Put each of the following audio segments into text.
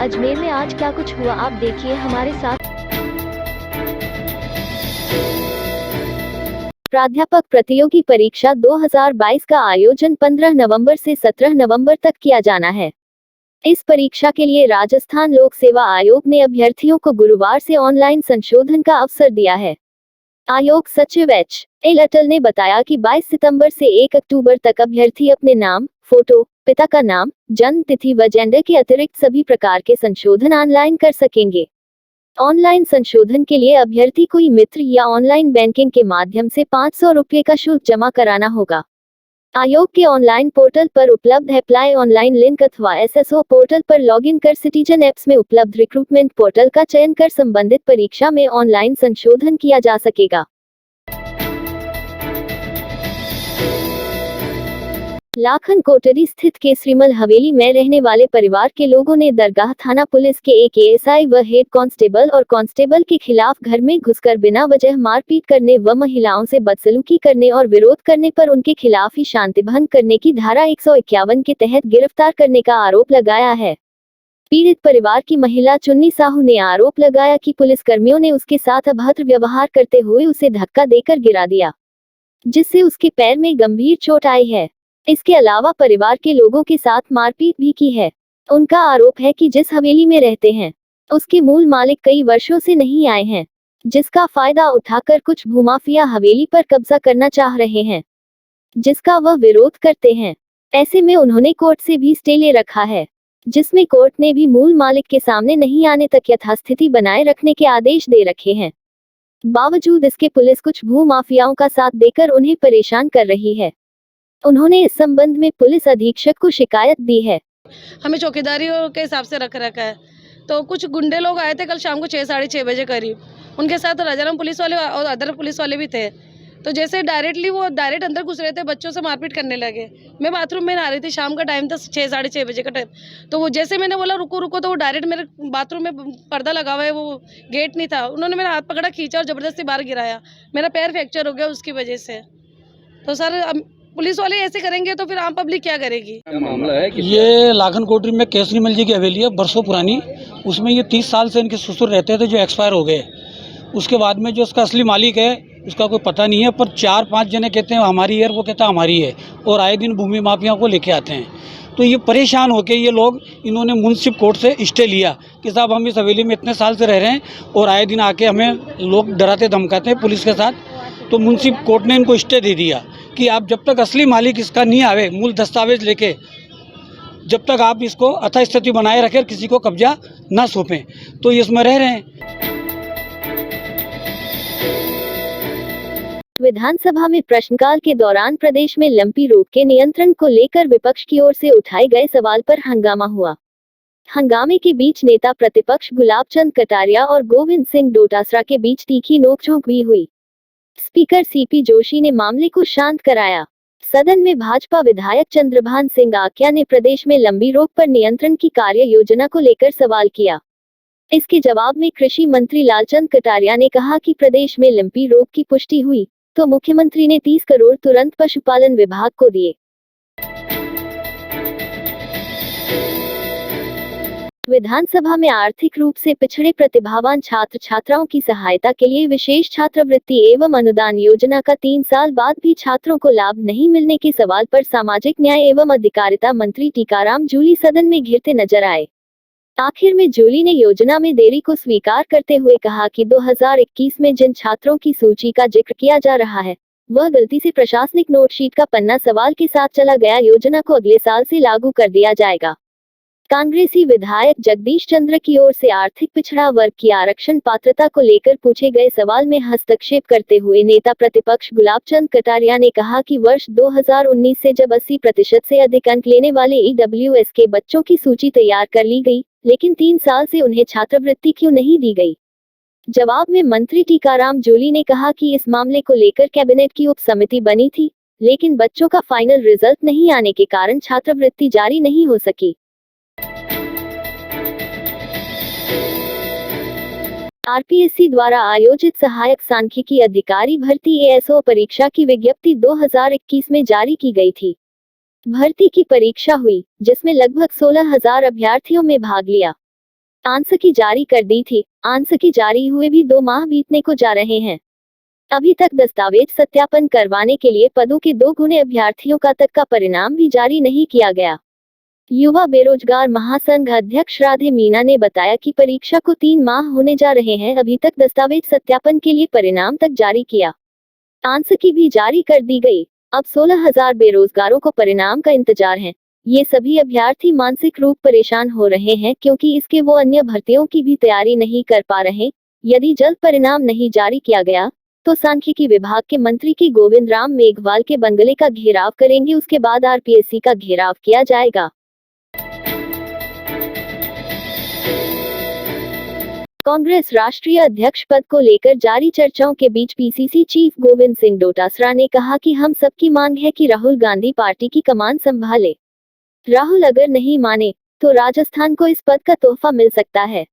अजमेर में आज क्या कुछ हुआ, आप देखिए हमारे साथ। प्राध्यापक प्रतियोगी परीक्षा 2022 का आयोजन 15 नवंबर से 17 नवंबर तक किया जाना है। इस परीक्षा के लिए राजस्थान लोक सेवा आयोग ने अभ्यर्थियों को गुरुवार से ऑनलाइन संशोधन का अवसर दिया है। आयोग सचिव एच.एल. अटल ने बताया कि 22 सितंबर से 1 अक्टूबर तक अभ्यर्थी अपने नाम, फोटो, पिता का नाम, जन्म तिथि व जेंडर के अतिरिक्त सभी प्रकार के संशोधन ऑनलाइन कर सकेंगे। ऑनलाइन संशोधन के लिए अभ्यर्थी को ई-मित्र या ऑनलाइन बैंकिंग के माध्यम से 500 रुपये का शुल्क जमा कराना होगा। आयोग के ऑनलाइन पोर्टल पर उपलब्ध अप्लाई ऑनलाइन लिंक अथवा एसएसओ पोर्टल पर लॉगिन कर सिटीजन एप्स में उपलब्ध रिक्रूटमेंट पोर्टल का चयन कर संबंधित परीक्षा में ऑनलाइन संशोधन किया जा सकेगा। लाखन कोटरी स्थित केसरीमल हवेली में रहने वाले परिवार के लोगों ने दरगाह थाना पुलिस के एक एएसआई व हेड कांस्टेबल और कांस्टेबल के खिलाफ घर में घुसकर बिना वजह मारपीट करने व महिलाओं से बदसलूकी करने और विरोध करने पर उनके खिलाफ ही शांति भंग करने की धारा 151 के तहत गिरफ्तार करने का आरोप लगाया है। पीड़ित परिवार की महिला चुन्नी साहू ने आरोप लगाया कि पुलिसकर्मियों ने उसके साथ अभद्र व्यवहार करते हुए उसे धक्का देकर गिरा दिया, जिससे उसके पैर में गंभीर चोट आई है। इसके अलावा परिवार के लोगों के साथ मारपीट भी की है। उनका आरोप है कि जिस हवेली में रहते हैं उसके मूल मालिक कई वर्षों से नहीं आए हैं, जिसका फायदा उठाकर कुछ भूमाफिया हवेली पर कब्जा करना चाह रहे हैं, जिसका वह विरोध करते हैं। ऐसे में उन्होंने कोर्ट से भी स्टे ले रखा है, जिसमें कोर्ट ने भी मूल मालिक के सामने नहीं आने तक यथास्थिति बनाए रखने के आदेश दे रखे हैं। बावजूद इसके पुलिस कुछ भूमाफियाओं का साथ देकर उन्हें परेशान कर रही है। उन्होंने इस संबंध में पुलिस अधीक्षक को शिकायत दी है। हमें चौकीदारी के हिसाब से रख रखा है। तो कुछ गुंडे लोग आए थे कल शाम को 6 साढ़े 6 बजे करीब, उनके साथ राजाराम पुलिस वाले और अदर पुलिस वाले भी थे। तो जैसे वो डायरेक्ट अंदर घुस रहे थे, बच्चों से मारपीट करने लगे। मैं बाथरूम में नहा रही थी, शाम का टाइम था, 6 साढ़े 6 बजे का टाइम। तो वो जैसे मैंने बोला रुको रुको, तो वो डायरेक्ट मेरे बाथरूम में पर्दा लगा हुआ है, वो गेट नहीं था, उन्होंने मेरा हाथ पकड़ा, खींचा और जबरदस्ती बाहर गिराया। मेरा पैर फ्रैक्चर हो गया उसकी वजह से। तो सर पुलिस वाले ऐसे करेंगे तो फिर आम पब्लिक क्या करेगी? मामला है कि ये लाखन कोटरी में केसरीमल जी की हवेली है, बरसों पुरानी। उसमें ये 30 साल से इनके ससुर रहते थे, जो एक्सपायर हो गए। उसके बाद में जो उसका असली मालिक है उसका कोई पता नहीं है, पर 4-5 जने कहते हैं हमारी है, वो कहता है हमारी है, और आए दिन भूमि माफिया को लेके आते हैं। तो ये परेशान होकर ये लोग, इन्होंने म्युनिसिपल कोर्ट से स्टे लिया कि साहब हम इस हवेली में इतने साल से रह रहे हैं और आए दिन आके हमें लोग डराते धमकाते हैं पुलिस के साथ। तो म्युनिसिपल कोर्ट ने इनको स्टे दे दिया कि आप जब तक असली मालिक इसका नहीं आवे, मूल दस्तावेज लेके, जब तक आप इसको यथास्थिति बनाए रखें, किसी को कब्जा ना सौंपें। तो ये इसमें रह रहे हैं। विधानसभा में प्रश्नकाल के दौरान प्रदेश में लंपी रोग के नियंत्रण को लेकर विपक्ष की ओर से उठाए गए सवाल पर हंगामा हुआ। हंगामे के बीच नेता प्रतिपक्ष गुलाब चंद कटारिया और गोविंद सिंह डोटासरा के बीच तीखी नोकझोंक भी हुई। स्पीकर सीपी जोशी ने मामले को शांत कराया। सदन में भाजपा विधायक चंद्रभान सिंह आक्या ने प्रदेश में लंबी रोग पर नियंत्रण की कार्य योजना को लेकर सवाल किया। इसके जवाब में कृषि मंत्री लालचंद कटारिया ने कहा कि प्रदेश में लंपी रोग की पुष्टि हुई तो मुख्यमंत्री ने 30 करोड़ तुरंत पशुपालन विभाग को दिए। विधानसभा में आर्थिक रूप से पिछड़े प्रतिभावान छात्र छात्राओं की सहायता के लिए विशेष छात्रवृत्ति एवं अनुदान योजना का 3 साल बाद भी छात्रों को लाभ नहीं मिलने के सवाल पर सामाजिक न्याय एवं अधिकारिता मंत्री टीकाराम जूली सदन में घिरते नजर आए। आखिर में जूली ने योजना में देरी को स्वीकार करते हुए कहा कि 2021 में जिन छात्रों की सूची का जिक्र किया जा रहा है वह गलती से प्रशासनिक नोटशीट का पन्ना सवाल के साथ चला गया। योजना को अगले साल से लागू कर दिया जाएगा। कांग्रेसी विधायक जगदीश चंद्र की ओर से आर्थिक पिछड़ा वर्ग की आरक्षण पात्रता को लेकर पूछे गए सवाल में हस्तक्षेप करते हुए नेता प्रतिपक्ष गुलाब चंद कटारिया ने कहा कि वर्ष 2019 से जब 80% से अधिक अंक लेने वाले ईडब्ल्यूएस के बच्चों की सूची तैयार कर ली गई, लेकिन 3 साल से उन्हें छात्रवृत्ति क्यों नहीं दी गई। जवाब में मंत्री टीकाराम जूली ने कहा कि इस मामले को लेकर कैबिनेट की उप समिति बनी थी, लेकिन बच्चों का फाइनल रिजल्ट नहीं आने के कारण छात्रवृत्ति जारी नहीं हो सकी। आरपीएससी द्वारा आयोजित सहायक सांख्यिकी अधिकारी भर्ती एएसओ परीक्षा की विज्ञप्ति 2021 में जारी की गई थी। भर्ती की परीक्षा हुई, जिसमें लगभग 16,000 अभ्यर्थियों में भाग लिया। आंसकी जारी कर दी थी। आंसकी जारी हुए भी 2 माह बीतने को जा रहे हैं। अभी तक दस्तावेज सत्यापन करवाने के लिए पदों के 2 गुने अभ्यर्थियों का परिणाम भी जारी नहीं किया गया। युवा बेरोजगार महासंघ अध्यक्ष राधे मीना ने बताया कि परीक्षा को 3 माह होने जा रहे हैं, अभी तक दस्तावेज सत्यापन के लिए परिणाम तक जारी किया। आंसकी भी जारी कर दी गई। अब 16,000 बेरोजगारों को परिणाम का इंतजार है। ये सभी अभ्यर्थी मानसिक रूप परेशान हो रहे हैं क्योंकि इसके वो अन्य भर्तियों की भी तैयारी नहीं कर पा रहे। यदि जल्द परिणाम नहीं जारी किया गया तो सांख्यिकी विभाग के मंत्री के गोविंद राम मेघवाल के बंगले का घेराव करेंगे। उसके बाद आरपीएससी का घेराव किया जाएगा। कांग्रेस राष्ट्रीय अध्यक्ष पद को लेकर जारी चर्चाओं के बीच पीसीसी चीफ गोविंद सिंह डोटासरा ने कहा कि हम सबकी मांग है कि राहुल गांधी पार्टी की कमान संभाले। राहुल अगर नहीं माने तो राजस्थान को इस पद का तोहफा मिल सकता है।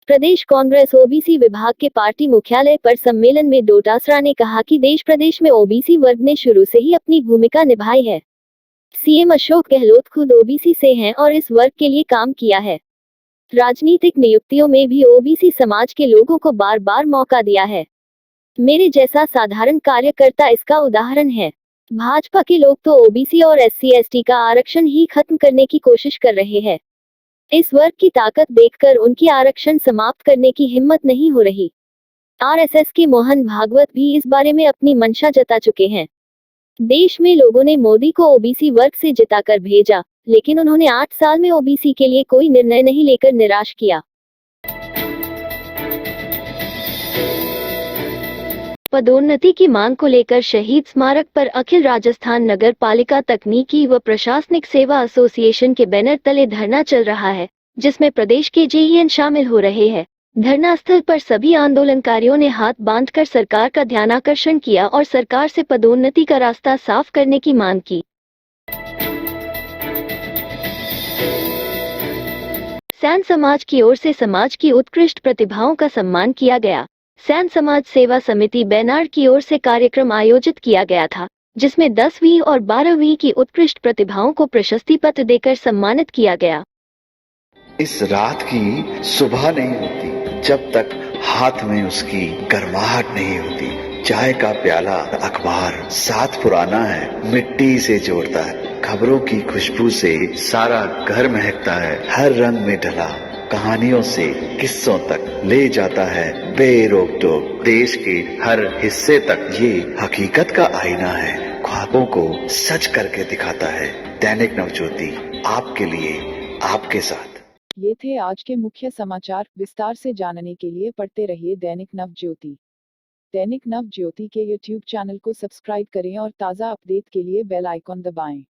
प्रदेश कांग्रेस ओबीसी विभाग के पार्टी मुख्यालय पर सम्मेलन में डोटासरा ने कहा कि देश प्रदेश में ओबीसी वर्ग ने शुरू से ही अपनी भूमिका निभाई है। सीएम अशोक गहलोत खुद ओबीसी से हैं और इस वर्ग के लिए काम किया है। राजनीतिक नियुक्तियों में भी ओबीसी समाज के लोगों को बार बार मौका दिया है। मेरे जैसा साधारण कार्यकर्ता इसका उदाहरण है। भाजपा के लोग तो ओबीसी और एससी/एसटी का आरक्षण ही खत्म करने की कोशिश कर रहे हैं। इस वर्ग की ताकत देखकर उनकी आरक्षण समाप्त करने की हिम्मत नहीं हो रही। आरएसएस के मोहन भागवत भी इस बारे में अपनी मंशा जता चुके हैं। देश में लोगों ने मोदी को ओबीसी वर्ग से जिताकर भेजा, लेकिन उन्होंने 8 साल में ओबीसी के लिए कोई निर्णय नहीं लेकर निराश किया। पदोन्नति की मांग को लेकर शहीद स्मारक पर अखिल राजस्थान नगर पालिका तकनीकी व प्रशासनिक सेवा एसोसिएशन के बैनर तले धरना चल रहा है, जिसमें प्रदेश के जेईएन शामिल हो रहे हैं। धरना स्थल पर सभी आंदोलनकारियों ने हाथ बांधकर सरकार का ध्यानाकर्षण किया और सरकार से पदोन्नति का रास्ता साफ करने की मांग की। सैन समाज की ओर से समाज की उत्कृष्ट प्रतिभाओं का सम्मान किया गया। सैन समाज सेवा समिति बेनाड की ओर से कार्यक्रम आयोजित किया गया था, जिसमें 10वीं और 12वीं की उत्कृष्ट प्रतिभाओं को प्रशस्ति पत्र देकर सम्मानित किया गया। इस रात की सुबह नहीं होती जब तक हाथ में उसकी गर्माहट नहीं होती। चाय का प्याला, अखबार साथ पुराना है, मिट्टी से जोड़ता है। खबरों की खुशबू से सारा घर महकता है। हर रंग में ढला कहानियों से किस्सों तक ले जाता है बेरोक टोक। देश के हर हिस्से तक ये हकीकत का आईना है, ख्वाबों को सच करके दिखाता है। दैनिक नवज्योति, आपके लिए, आपके साथ। ये थे आज के मुख्य समाचार। विस्तार से जानने के लिए पढ़ते रहिए दैनिक नवज्योति। दैनिक नवज्योति के YouTube चैनल को सब्सक्राइब करें और ताज़ा अपडेट के लिए बेल आइकॉन दबाएं।